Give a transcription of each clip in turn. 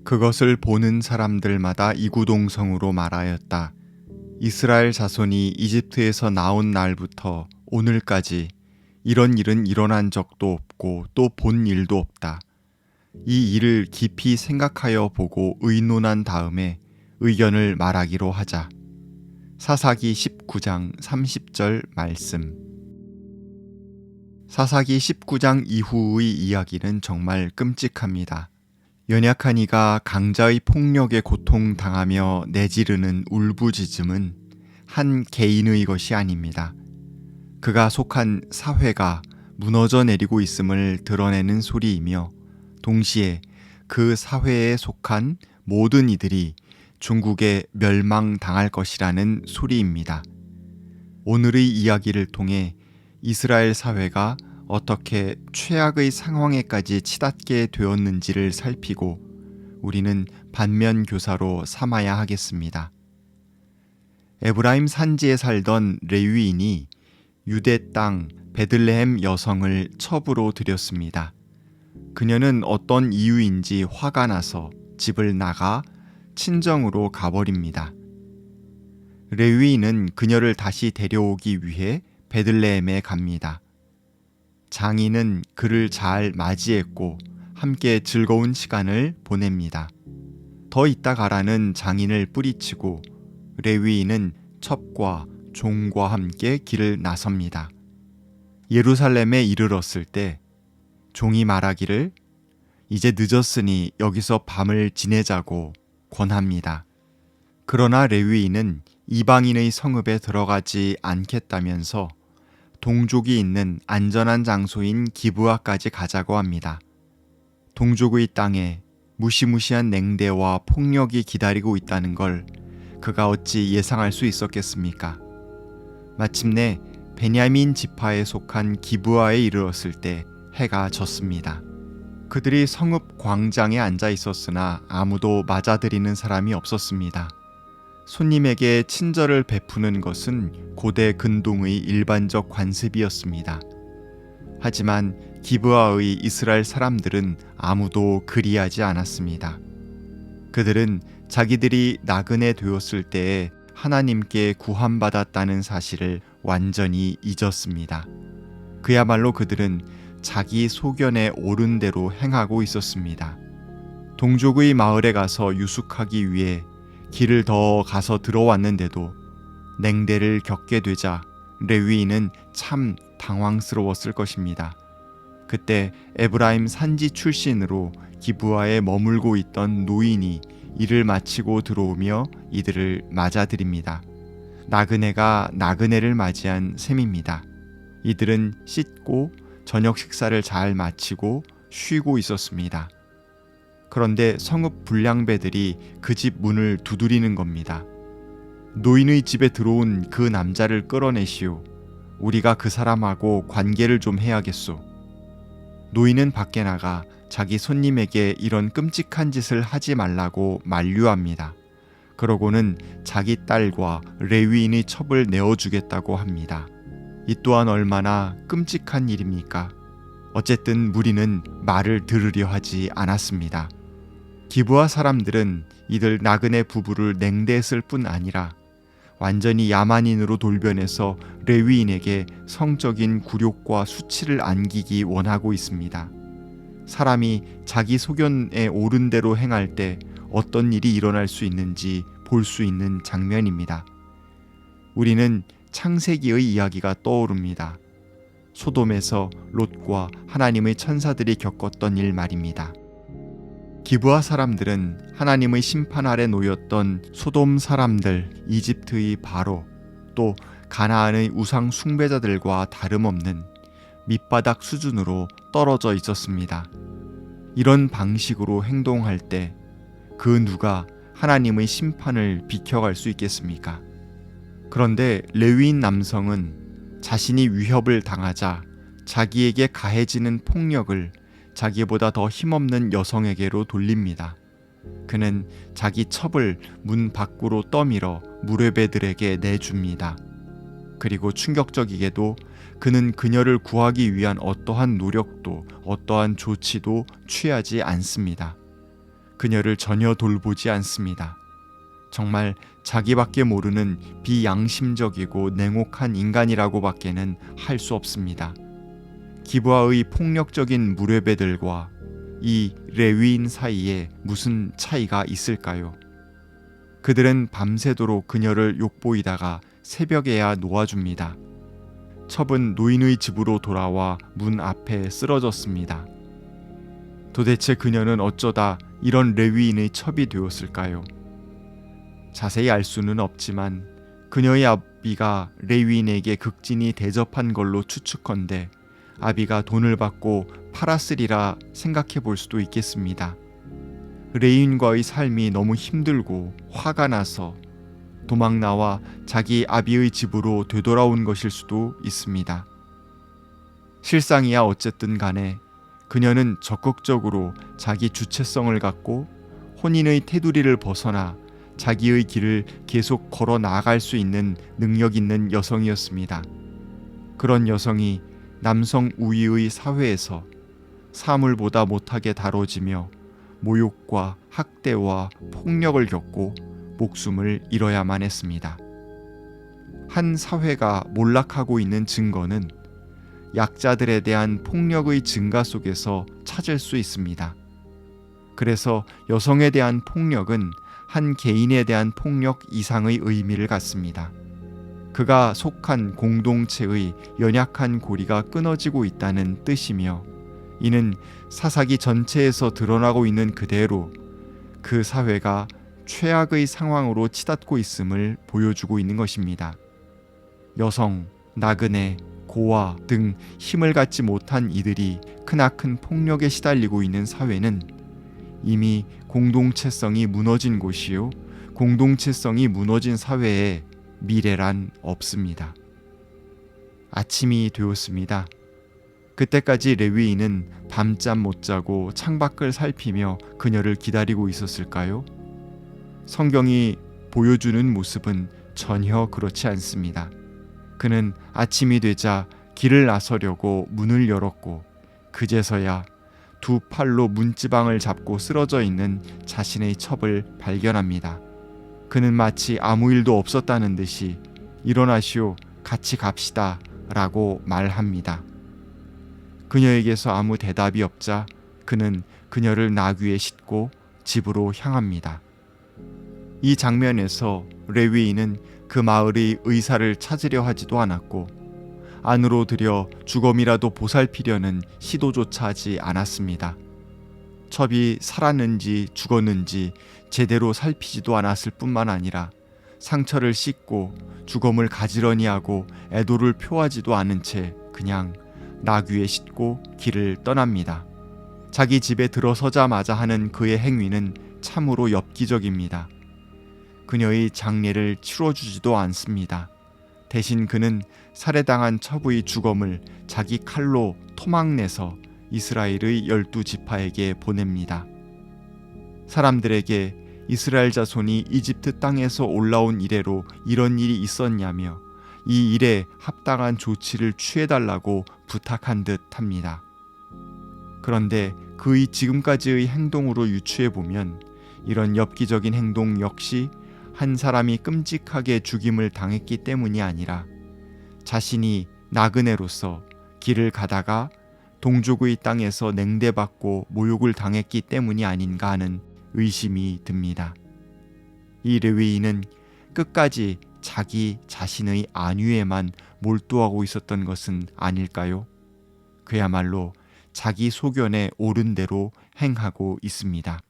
그것을 보는 사람들마다 이구동성으로 말하였다. 이스라엘 자손이 이집트에서 나온 날부터 오늘까지 이런 일은 일어난 적도 없고 또 본 일도 없다. 이 일을 깊이 생각하여 보고 의논한 다음에 의견을 말하기로 하자. 사사기 19장 30절 말씀. 사사기 19장 이후의 이야기는 정말 끔찍합니다. 연약한 이가 강자의 폭력에 고통당하며 내지르는 울부짖음은 한 개인의 것이 아닙니다. 그가 속한 사회가 무너져 내리고 있음을 드러내는 소리이며 동시에 그 사회에 속한 모든 이들이 중국에 멸망당할 것이라는 소리입니다. 오늘의 이야기를 통해 이스라엘 사회가 어떻게 최악의 상황에까지 치닫게 되었는지를 살피고 우리는 반면 교사로 삼아야 하겠습니다. 에브라임 산지에 살던 레위인이 유대 땅 베들레헴 여성을 첩으로 들였습니다. 그녀는 어떤 이유인지 화가 나서 집을 나가 친정으로 가버립니다. 레위인은 그녀를 다시 데려오기 위해 베들레헴에 갑니다. 장인은 그를 잘 맞이했고 함께 즐거운 시간을 보냅니다. 더 있다 가라는 장인을 뿌리치고 레위인은 첩과 종과 함께 길을 나섭니다. 예루살렘에 이르렀을 때 종이 말하기를 이제 늦었으니 여기서 밤을 지내자고 권합니다. 그러나 레위인은 이방인의 성읍에 들어가지 않겠다면서 동족이 있는 안전한 장소인 기브아까지 가자고 합니다. 동족의 땅에 무시무시한 냉대와 폭력이 기다리고 있다는 걸 그가 어찌 예상할 수 있었겠습니까? 마침내 베냐민 지파에 속한 기브아에 이르렀을 때 해가 졌습니다. 그들이 성읍 광장에 앉아 있었으나 아무도 맞아들이는 사람이 없었습니다. 손님에게 친절을 베푸는 것은 고대 근동의 일반적 관습이었습니다. 하지만 기브아의 이스라엘 사람들은 아무도 그리하지 않았습니다. 그들은 자기들이 나그네 되었을 때에 하나님께 구함받았다는 사실을 완전히 잊었습니다. 그야말로 그들은 자기 소견에 옳은 대로 행하고 있었습니다. 동족의 마을에 가서 유숙하기 위해 길을 더 가서 들어왔는데도 냉대를 겪게 되자 레위인은 참 당황스러웠을 것입니다. 그때 에브라임 산지 출신으로 기브아에 머물고 있던 노인이 일을 마치고 들어오며 이들을 맞아들입니다. 나그네가 나그네를 맞이한 셈입니다. 이들은 씻고 저녁 식사를 잘 마치고 쉬고 있었습니다. 그런데 성읍 불량배들이 그 집 문을 두드리는 겁니다. 노인의 집에 들어온 그 남자를 끌어내시오. 우리가 그 사람하고 관계를 좀 해야겠소. 노인은 밖에 나가 자기 손님에게 이런 끔찍한 짓을 하지 말라고 만류합니다. 그러고는 자기 딸과 레위인의 첩을 내어주겠다고 합니다. 이 또한 얼마나 끔찍한 일입니까? 어쨌든 무리는 말을 들으려 하지 않았습니다. 기브아 사람들은 이들 나그네 부부를 냉대했을 뿐 아니라 완전히 야만인으로 돌변해서 레위인에게 성적인 굴욕과 수치를 안기기 원하고 있습니다. 사람이 자기 소견에 옳은 대로 행할 때 어떤 일이 일어날 수 있는지 볼 수 있는 장면입니다. 우리는 창세기의 이야기가 떠오릅니다. 소돔에서 롯과 하나님의 천사들이 겪었던 일 말입니다. 기브아 사람들은 하나님의 심판 아래 놓였던 소돔 사람들, 이집트의 바로, 또 가나안의 우상 숭배자들과 다름없는 밑바닥 수준으로 떨어져 있었습니다. 이런 방식으로 행동할 때 그 누가 하나님의 심판을 비켜갈 수 있겠습니까? 그런데 레위인 남성은 자신이 위협을 당하자 자기에게 가해지는 폭력을 자기보다 더 힘없는 여성에게로 돌립니다. 그는 자기 첩을 문 밖으로 떠밀어 무레배들에게 내줍니다. 그리고 충격적이게도 그는 그녀를 구하기 위한 어떠한 노력도 어떠한 조치도 취하지 않습니다. 그녀를 전혀 돌보지 않습니다. 정말 자기밖에 모르는 비양심적이고 냉혹한 인간이라고밖에는 할 수 없습니다. 기브아의 폭력적인 무뢰배들과 이 레위인 사이에 무슨 차이가 있을까요? 그들은 밤새도록 그녀를 욕보이다가 새벽에야 놓아줍니다. 첩은 노인의 집으로 돌아와 문 앞에 쓰러졌습니다. 도대체 그녀는 어쩌다 이런 레위인의 첩이 되었을까요? 자세히 알 수는 없지만 그녀의 아비가 레위인에게 극진히 대접한 걸로 추측컨대 아비가 돈을 받고 팔았으리라 생각해 볼 수도 있겠습니다. 레위인과의 삶이 너무 힘들고 화가 나서 도망 나와 자기 아비의 집으로 되돌아온 것일 수도 있습니다. 실상이야 어쨌든 간에 그녀는 적극적으로 자기 주체성을 갖고 혼인의 테두리를 벗어나 자기의 길을 계속 걸어 나아갈 수 있는 능력 있는 여성이었습니다. 그런 여성이 남성 우위의 사회에서 사물보다 못하게 다뤄지며 모욕과 학대와 폭력을 겪고 목숨을 잃어야만 했습니다. 한 사회가 몰락하고 있는 증거는 약자들에 대한 폭력의 증가 속에서 찾을 수 있습니다. 그래서 여성에 대한 폭력은 한 개인에 대한 폭력 이상의 의미를 갖습니다. 그가 속한 공동체의 연약한 고리가 끊어지고 있다는 뜻이며, 이는 사사기 전체에서 드러나고 있는 그대로 그 사회가 최악의 상황으로 치닫고 있음을 보여주고 있는 것입니다. 여성, 나그네, 고아 등 힘을 갖지 못한 이들이 크나큰 폭력에 시달리고 있는 사회는 이미 공동체성이 무너진 곳이요, 공동체성이 무너진 사회에 미래란 없습니다. 아침이 되었습니다. 그때까지 레위인은 밤잠 못 자고 창밖을 살피며 그녀를 기다리고 있었을까요? 성경이 보여주는 모습은 전혀 그렇지 않습니다. 그는 아침이 되자 길을 나서려고 문을 열었고, 그제서야 두 팔로 문지방을 잡고 쓰러져 있는 자신의 첩을 발견합니다. 그는 마치 아무 일도 없었다는 듯이 일어나시오, 같이 갑시다 라고 말합니다. 그녀에게서 아무 대답이 없자 그는 그녀를 나귀에 싣고 집으로 향합니다. 이 장면에서 레위인은 그 마을의 의사를 찾으려 하지도 않았고 안으로 들여 주검이라도 보살피려는 시도조차 하지 않았습니다. 첩이 살았는지 죽었는지 제대로 살피지도 않았을 뿐만 아니라 상처를 씻고 주검을 가지런히 하고 애도를 표하지도 않은 채 그냥 나귀에 싣고 길을 떠납니다. 자기 집에 들어서자마자 하는 그의 행위는 참으로 엽기적입니다. 그녀의 장례를 치러주지도 않습니다. 대신 그는 살해당한 첩의 주검을 자기 칼로 토막내서 이스라엘의 12지파에게 보냅니다. 사람들에게 이스라엘 자손이 이집트 땅에서 올라온 이래로 이런 일이 있었냐며 이 일에 합당한 조치를 취해달라고 부탁한 듯 합니다. 그런데 그의 지금까지의 행동으로 유추해보면 이런 엽기적인 행동 역시 한 사람이 끔찍하게 죽임을 당했기 때문이 아니라 자신이 나그네로서 길을 가다가 동족의 땅에서 냉대받고 모욕을 당했기 때문이 아닌가 하는 의심이 듭니다. 이 레위인은 끝까지 자기 자신의 안위에만 몰두하고 있었던 것은 아닐까요? 그야말로 자기 소견에 옳은 대로 행하고 있습니다.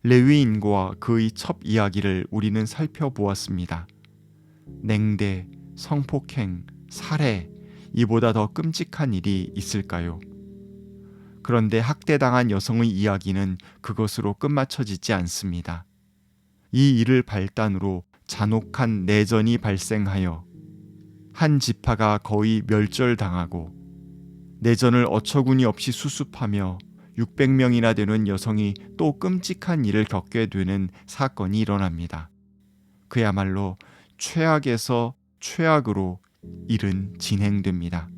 레위인과 그의 첩 이야기를 우리는 살펴보았습니다. 냉대, 성폭행, 살해, 이보다 더 끔찍한 일이 있을까요? 그런데 학대당한 여성의 이야기는 그것으로 끝마쳐지지 않습니다. 이 일을 발단으로 잔혹한 내전이 발생하여 한 지파가 거의 멸절당하고 내전을 어처구니 없이 수습하며 600명이나 되는 여성이 또 끔찍한 일을 겪게 되는 사건이 일어납니다. 그야말로 최악에서 최악으로 일은 진행됩니다.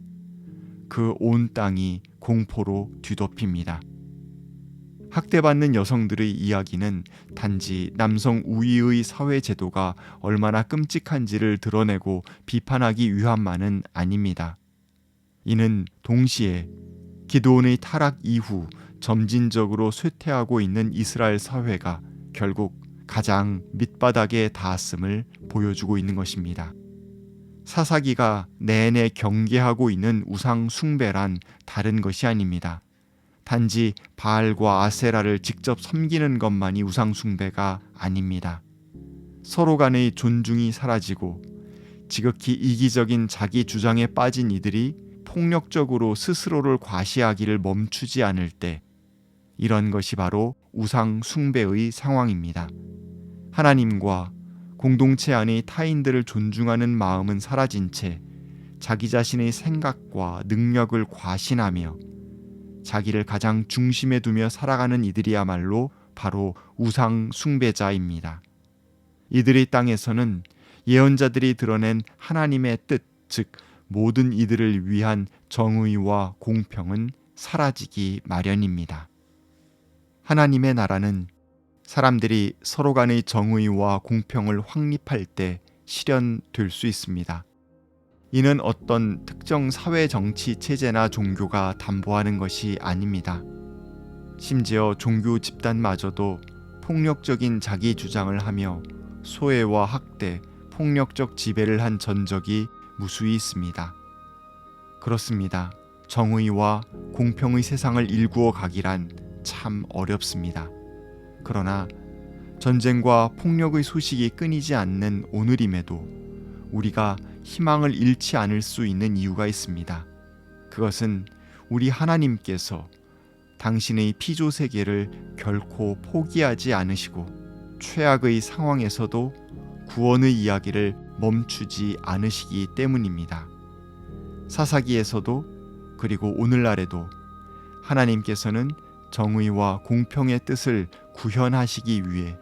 그 온 땅이 공포로 뒤덮입니다. 학대받는 여성들의 이야기는 단지 남성 우위의 사회 제도가 얼마나 끔찍한지를 드러내고 비판하기 위함만은 아닙니다. 이는 동시에 기드온의 타락 이후 점진적으로 쇠퇴하고 있는 이스라엘 사회가 결국 가장 밑바닥에 닿았음을 보여주고 있는 것입니다. 사사기가 내내 경계하고 있는 우상 숭배란 다른 것이 아닙니다. 단지 바알과 아세라를 직접 섬기는 것만이 우상 숭배가 아닙니다. 서로 간의 존중이 사라지고 지극히 이기적인 자기 주장에 빠진 이들이 폭력적으로 스스로를 과시하기를 멈추지 않을 때, 이런 것이 바로 우상 숭배의 상황입니다. 하나님과 공동체 안의 타인들을 존중하는 마음은 사라진 채 자기 자신의 생각과 능력을 과신하며 자기를 가장 중심에 두며 살아가는 이들이야말로 바로 우상 숭배자입니다. 이들의 땅에서는 예언자들이 드러낸 하나님의 뜻, 즉 모든 이들을 위한 정의와 공평은 사라지기 마련입니다. 하나님의 나라는 사람들이 서로 간의 정의와 공평을 확립할 때 실현될 수 있습니다. 이는 어떤 특정 사회 정치 체제나 종교가 담보하는 것이 아닙니다. 심지어 종교 집단마저도 폭력적인 자기 주장을 하며 소외와 학대, 폭력적 지배를 한 전적이 무수히 있습니다. 그렇습니다. 정의와 공평의 세상을 일구어 가기란 참 어렵습니다. 그러나 전쟁과 폭력의 소식이 끊이지 않는 오늘임에도 우리가 희망을 잃지 않을 수 있는 이유가 있습니다. 그것은 우리 하나님께서 당신의 피조 세계를 결코 포기하지 않으시고 최악의 상황에서도 구원의 이야기를 멈추지 않으시기 때문입니다. 사사기에서도 그리고 오늘날에도 하나님께서는 정의와 공평의 뜻을 구현하시기 위해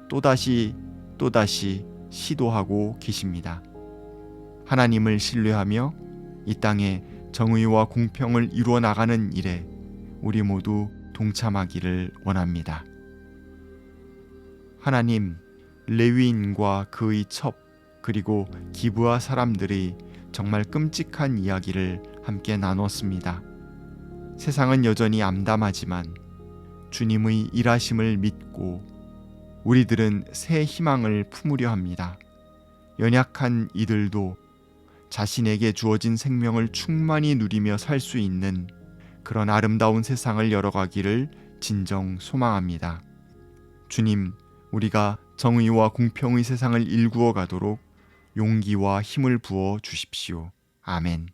또다시 시도하고 계십니다. 하나님을 신뢰하며 이 땅에 정의와 공평을 이루어 나가는 일에 우리 모두 동참하기를 원합니다. 하나님, 레위인과 그의 첩 그리고 기브아 사람들이 정말 끔찍한 이야기를 함께 나눴습니다. 세상은 여전히 암담하지만 주님의 일하심을 믿고 우리들은 새 희망을 품으려 합니다. 연약한 이들도 자신에게 주어진 생명을 충만히 누리며 살 수 있는 그런 아름다운 세상을 열어가기를 진정 소망합니다. 주님, 우리가 정의와 공평의 세상을 일구어 가도록 용기와 힘을 부어 주십시오. 아멘.